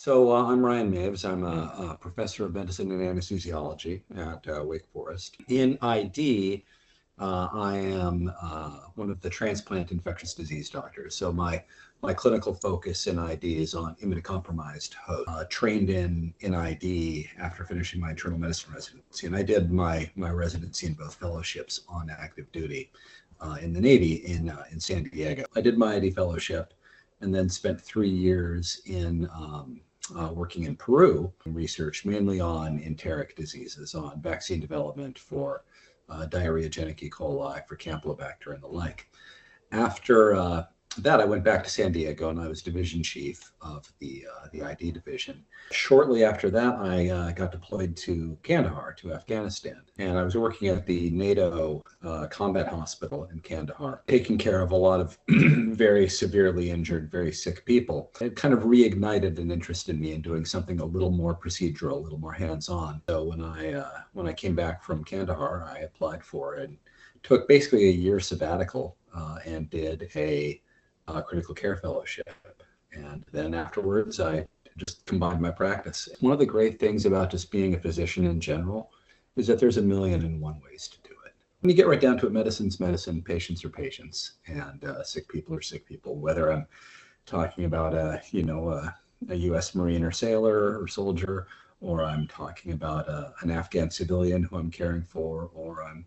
I'm Ryan Maves. I'm a professor of medicine and anesthesiology at Wake Forest. In ID, I am one of the transplant infectious disease doctors. So my clinical focus in ID is on immunocompromised hosts. Trained in ID after finishing my internal medicine residency, and I did my residency in both fellowships on active duty in the Navy in San Diego. I did my ID fellowship, and then spent 3 years in working in Peru, research mainly on enteric diseases, on vaccine development for diarrheagenic E. coli, for Campylobacter, and the like. After that, I went back to San Diego, and I was division chief of the ID division. Shortly after that, I got deployed to Kandahar, to Afghanistan, and I was working at the NATO combat hospital in Kandahar, taking care of a lot of very severely injured, very sick people. It kind of reignited an interest in me in doing something a little more procedural, a little more hands-on. So when I came back from Kandahar, I applied for and took basically a year sabbatical and did a critical care fellowship. And then afterwards, I just combined my practice. One of the great things about just being a physician in general is that there's a million and one ways to do it. When you get right down to it, medicine's medicine, patients are patients, and sick people are sick people. Whether I'm talking about a U.S. Marine or sailor or soldier, or I'm talking about an Afghan civilian who I'm caring for, or I'm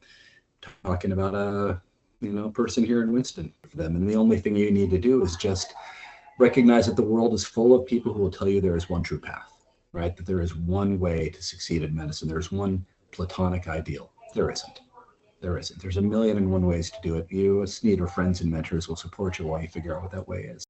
talking about a person here in Winston for them. And the only thing you need to do is just recognize that the world is full of people who will tell you there is one true path, right? That there is one way to succeed in medicine. There's one platonic ideal. There isn't. There isn't. There's a million and one ways to do it. You, as need, or friends and mentors will support you while you figure out what that way is.